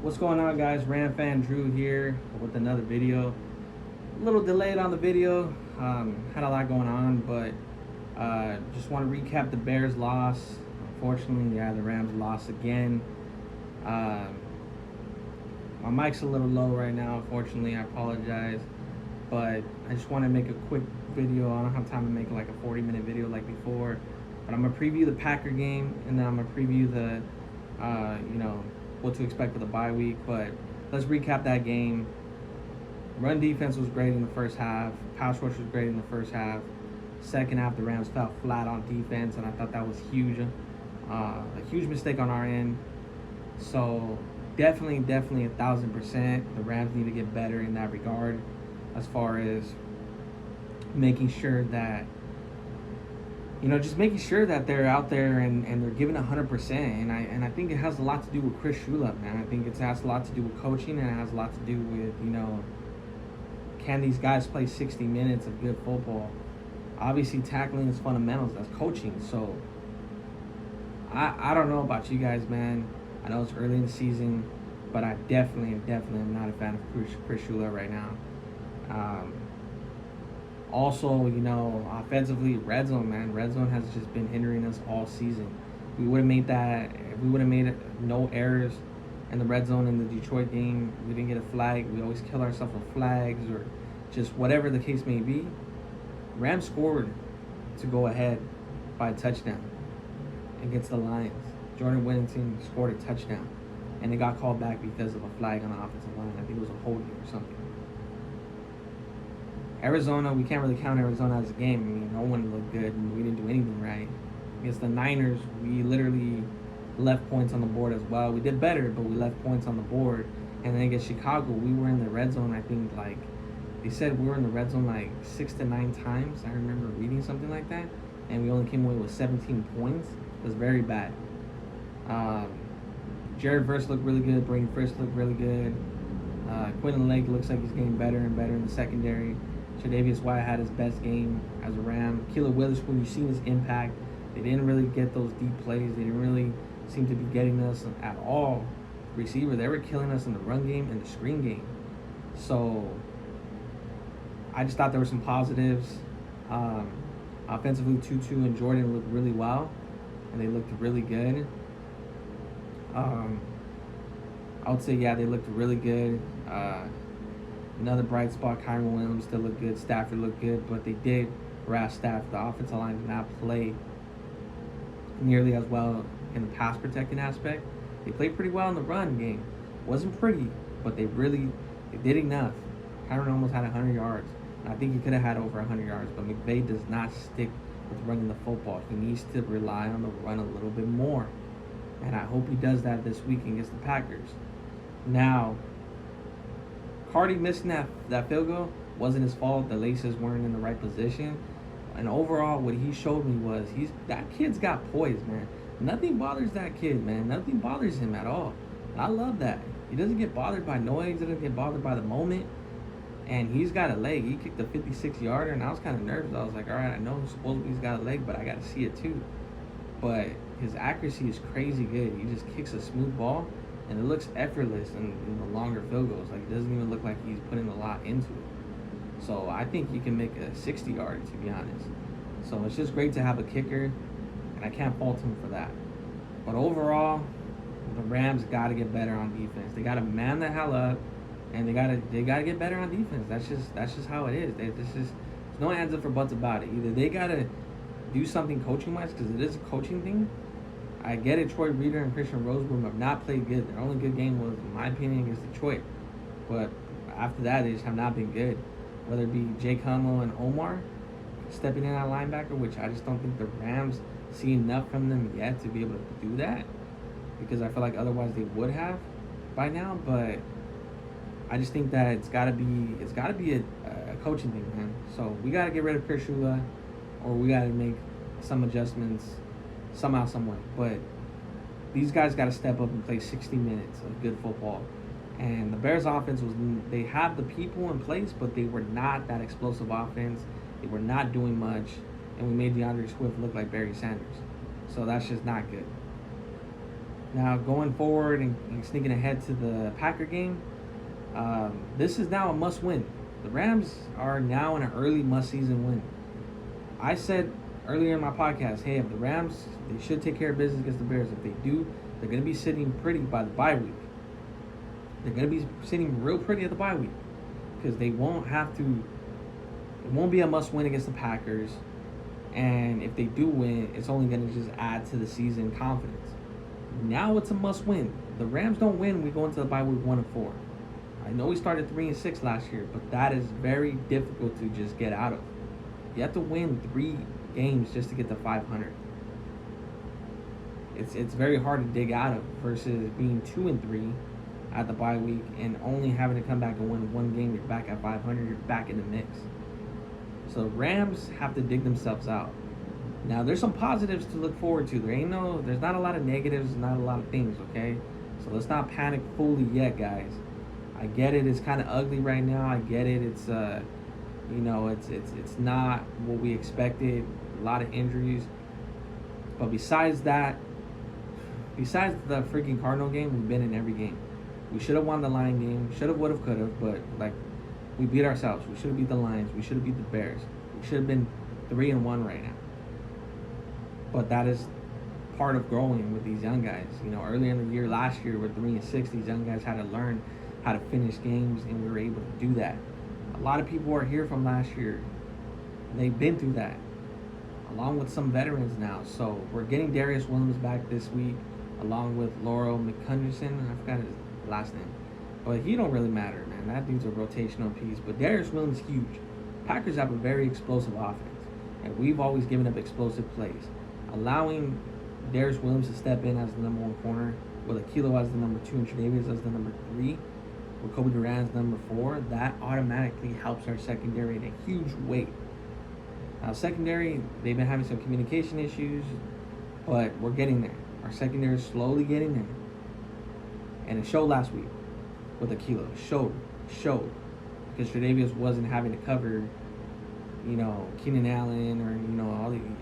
What's going on, guys? Ram fan Drew here with another video. A little delayed on the video. Had a lot going on, but just want to recap the Bears loss. Unfortunately, yeah, the Rams lost again. Um, my mic's a little low right now. Unfortunately, I apologize, but I just want to make a quick video. I don't have time to make like a 40-minute video like before, but I'm gonna preview the Packer game, and then I'm gonna preview the what to expect for the bye week. But let's recap that game. Run defense was great in the first half. Pass rush was great in the first half. Second half, the Rams fell flat on defense, and I thought that was huge. A huge mistake on our end. So definitely 1,000%. The Rams need to get better in that regard, as far as making sure that just making sure that they're out there and they're giving 100%. And I think it has a lot to do with Chris Shula, man. I think it has a lot to do with coaching, and it has a lot to do with can these guys play 60 minutes of good football? Obviously, tackling is fundamentals. That's coaching. So I don't know about you guys, man. I know it's early in the season, but I definitely am not a fan of Chris Shula right now. Also, offensively, red zone, man. Red zone has just been hindering us all season. We would have made that if we would have made no errors in the red zone in the Detroit game. We didn't get a flag. We always kill ourselves with flags or just whatever the case may be. Rams scored to go ahead by a touchdown against the Lions. Jordan Whittington scored a touchdown, and it got called back because of a flag on the offensive line. I think it was a holding or something. Arizona, we can't really count Arizona as a game. I mean, no one looked good, and we didn't do anything right. Against the Niners, we literally left points on the board as well. We did better, but we left points on the board. And then against Chicago, we were in the red zone, I think, they said we were in the red zone 6 to 9 times. I remember reading something like that. And we only came away with 17 points. It was very bad. Jared Verse looked really good. Brady Frisk looked really good. Quentin Lake looks like he's getting better and better in the secondary. Tre'Davious White had his best game as a Ram. Keelan Witherspoon, you've seen his impact. They didn't really get those deep plays. They didn't really seem to be getting us at all. Receiver, they were killing us in the run game and the screen game. So I just thought there were some positives. Offensively, Tutu and Jordan looked really well, and they looked really good. I would say, yeah, they looked really good. Another bright spot, Kyron Williams still looked good. Stafford looked good, but they did harass Stafford. The offensive line did not play nearly as well in the pass protecting aspect. They played pretty well in the run game. Wasn't pretty, but they did enough. Kyron almost had 100 yards. And I think he could have had over 100 yards, but McVay does not stick with running the football. He needs to rely on the run a little bit more. And I hope he does that this week against the Packers. Now, Cardi missing that field goal wasn't his fault. The laces weren't in the right position. And overall, what he showed me was that kid's got poise, man. Nothing bothers that kid, man. Nothing bothers him at all. I love that. He doesn't get bothered by noise. He doesn't get bothered by the moment. And he's got a leg. He kicked a 56-yarder, and I was kind of nervous. I was like, all right, I know supposedly he's got a leg, but I got to see it too. But his accuracy is crazy good. He just kicks a smooth ball, and it looks effortless in the longer field goals. It doesn't even look like he's putting a lot into it. So I think he can make a 60-yarder, to be honest. So it's just great to have a kicker, and I can't fault him for that. But overall, the Rams got to get better on defense. They got to man the hell up, and they got to get better on defense. That's just how it is. There's no ands up or buts about it. Either they got to do something coaching-wise, because it is a coaching thing. I get it, Troy Reader and Christian Roseboom have not played good. Their only good game was, in my opinion, against Detroit. But after that, they just have not been good. Whether it be Jake Hummel and Omar stepping in at linebacker, which I just don't think the Rams see enough from them yet to be able to do that, because I feel like otherwise they would have by now. But I just think that it's got to be a coaching thing, man. So we got to get rid of Chris Shula, or we got to make some adjustments somehow, some way. But these guys got to step up and play 60 minutes of good football. And the Bears offense they had the people in place, but they were not that explosive offense. They were not doing much, and we made DeAndre Swift look like Barry Sanders. So that's just not good. Now, going forward and sneaking ahead to the Packer game, this is now a must-win. The Rams are now in an early must-season win. I said earlier in my podcast, hey, if the Rams, they should take care of business against the Bears. If they do, they're going to be sitting pretty by the bye week. They're going to be sitting real pretty at the bye week because they won't have to. It won't be a must-win against the Packers, and if they do win, it's only going to just add to the season confidence. Now it's a must-win. The Rams don't win, we go into the bye week 1-4. I know we started 3-6 last year, but that is very difficult to just get out of. You have to win 3 games just to get to 500. It's very hard to dig out of versus being 2-3 at the bye week and only having to come back and win 1 game. You're back at 500. You're back in the mix. So Rams have to dig themselves out. Now there's some positives to look forward to. There's not a lot of negatives, not a lot of things. Okay, so let's not panic fully yet, guys. I get it. It's kind of ugly right now. I get it. It's it's not what we expected. A lot of injuries. But besides the freaking Cardinal game, we've been in every game. We should have won the Lion game. Should have, would have, could have. But we beat ourselves. We should have beat the Lions. We should have beat the Bears. We should have been 3-1 right now. But that is part of growing with these young guys. Earlier in the year, last year, we're 3-6. These young guys had to learn how to finish games, and we were able to do that. A lot of people are here from last year. They've been through that, along with some veterans now. So we're getting Darius Williams back this week, along with Laurel McCutcheon. I forgot his last name. But he don't really matter, man. That dude's a rotational piece. But Darius Williams is huge. Packers have a very explosive offense, and we've always given up explosive plays. Allowing Darius Williams to step in as the number 1 corner, with Akilo as the number 2 and Tre'Davious as the number 3, with Kobe Durant as number 4, that automatically helps our secondary in a huge way. Now, secondary, they've been having some communication issues, but we're getting there. Our secondary is slowly getting there. And it showed last week with Akilo. It showed. Because Tre'Davious wasn't having to cover, Keenan Allen or,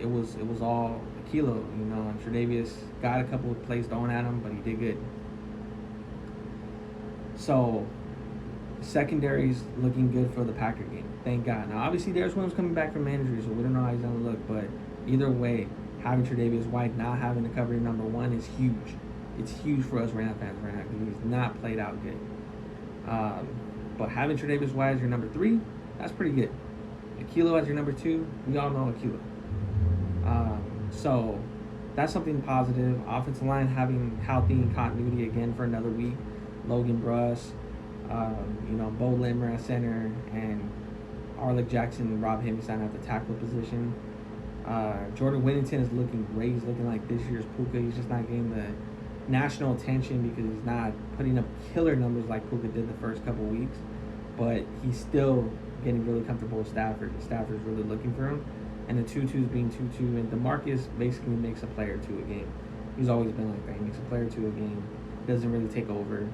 it was all Akilo, and Tre'Davious got a couple of plays thrown at him, but he did good. So, secondary's looking good for the Packer game. Thank God. Now, obviously, Darius Williams coming back from injury, so we don't know how he's going to look. But either way, having Tre'Davious White not having to cover number 1 is huge. It's huge for us Rams fans right now because he's not played out good. But having Tre'Davious White as your number 3, that's pretty good. Akilo as your number 2, we all know Akilo. So that's something positive. Offensive line having healthy and continuity again for another week. Logan Bruss, Bo Limmer at center, and Arlick Jackson and Rob Hemingstein at the tackle position. Jordan Whittington is looking great. He's looking like this year's Puka. He's just not getting the national attention because he's not putting up killer numbers like Puka did the first couple weeks. But he's still getting really comfortable with Stafford. Stafford's really looking for him. And the 2-2's being 2-2. And DeMarcus basically makes a play or 2 a game. He's always been like that. He makes a play or 2 a game. Doesn't really take over.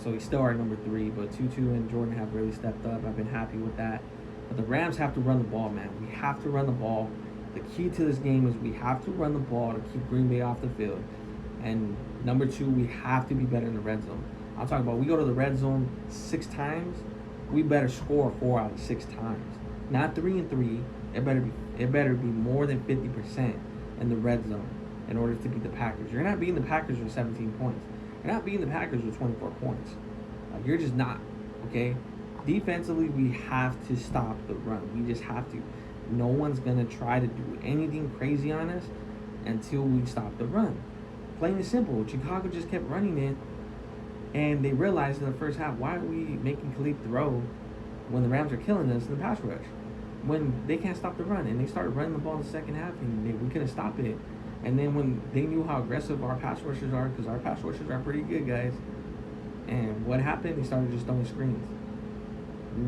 So he's still our number 3. But 2-2 and Jordan have really stepped up. I've been happy with that. But the Rams have to run the ball, man. We have to run the ball. The key to this game is we have to run the ball to keep Green Bay off the field. And number 2, we have to be better in the red zone. I'm talking about we go to the red zone 6 times, we better score 4 out of 6 times. Not 3-3. It better be more than 50% in the red zone in order to beat the Packers. You're not beating the Packers with 17 points. You're not beating the Packers with 24 points. You're just not, okay? Defensively, we have to stop the run. We just have to. No one's going to try to do anything crazy on us until we stop the run. Plain and simple. Chicago just kept running it, and they realized in the first half, why are we making Khalif throw when the Rams are killing us in the pass rush? When they can't stop the run, and they started running the ball in the second half, and we couldn't stop it. And then when they knew how aggressive our pass rushers are, because our pass rushers are pretty good, guys, and what happened? They started just throwing screens.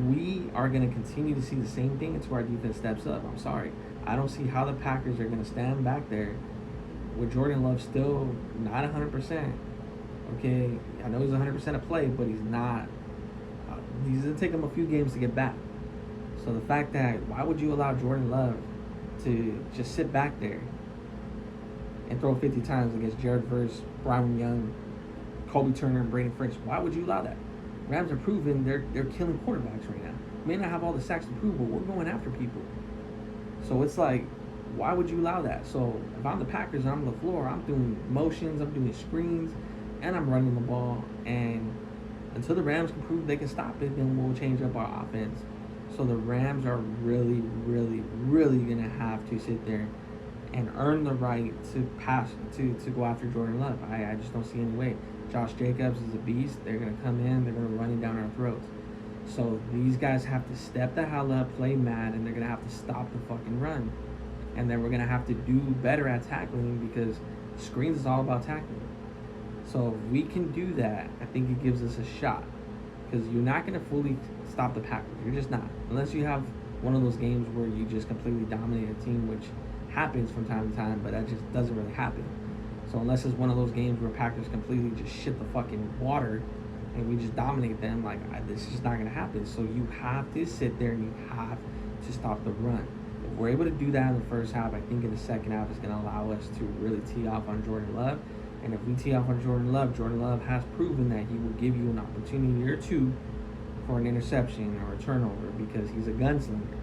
We are going to continue to see the same thing until our defense steps up. I'm sorry. I don't see how the Packers are going to stand back there with Jordan Love still not 100%. Okay, I know he's 100% of play, but he's not. He's going to take him a few games to get back. So the fact that, why would you allow Jordan Love to just sit back there and throw 50 times against Jared Verse, Brian Young, Kobe Turner, and Braden Fritz. Why would you allow that? Rams are proven they're killing quarterbacks right now. May not have all the sacks to prove, but we're going after people. So it's like, why would you allow that? So if I'm the Packers and I'm LaFleur, I'm doing motions, I'm doing screens, and I'm running the ball. And until the Rams can prove they can stop it, then we'll change up our offense. So the Rams are really, really, really gonna have to sit there and earn the right to pass to go after Jordan Love. I just don't see any way. Josh Jacobs is a beast. They're gonna come in, they're gonna run it down our throats. So these guys have to step the hell up, play mad, and they're gonna have to stop the fucking run. And then we're gonna have to do better at tackling because screens is all about tackling. So if we can do that, I think it gives us a shot. Because you're not gonna fully stop the Packers. You're just not. Unless you have one of those games where you just completely dominate a team, which happens from time to time, but that just doesn't really happen. So unless it's one of those games where Packers completely just shit the fucking water and we just dominate them, this is just not going to happen. So you have to sit there and you have to stop the run. If we're able to do that in the first half, I think in the second half it's going to allow us to really tee off on Jordan Love. And if we tee off on Jordan Love has proven that he will give you an opportunity or two for an interception or a turnover because he's a gunslinger.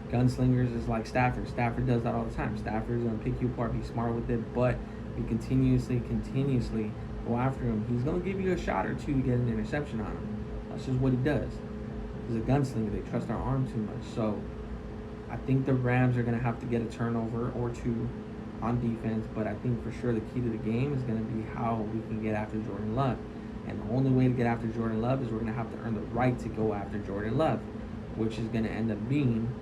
Gunslingers is like Stafford. Stafford does that all the time. Stafford's going to pick you apart, be smart with it, but if you continuously go after him, he's going to give you a shot or two to get an interception on him. That's just what he does. He's a gunslinger. They trust our arm too much. So I think the Rams are going to have to get a turnover or two on defense, but I think for sure the key to the game is going to be how we can get after Jordan Love. And the only way to get after Jordan Love is we're going to have to earn the right to go after Jordan Love, which is going to end up being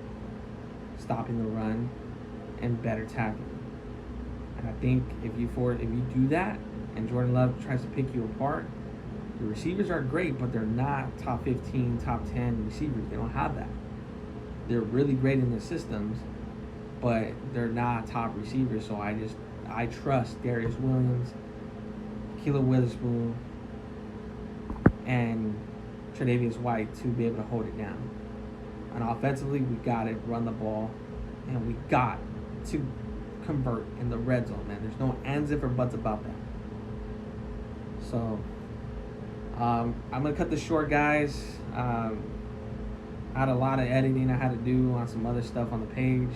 stopping the run and better tackling. And I think if you do that and Jordan Love tries to pick you apart, the receivers are great, but they're not top 15, top 10 receivers. They don't have that. They're really great in the systems, but they're not top receivers. So I trust Darius Williams, Ahkello Witherspoon, and Tre'Davious White to be able to hold it down. And offensively, we got to run the ball, and we got to convert in the red zone, man. There's no ands, if, or buts about that. So, I'm going to cut this short, guys. I had a lot of editing I had to do on some other stuff on the page.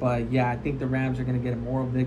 But, yeah, I think the Rams are going to get a moral victory.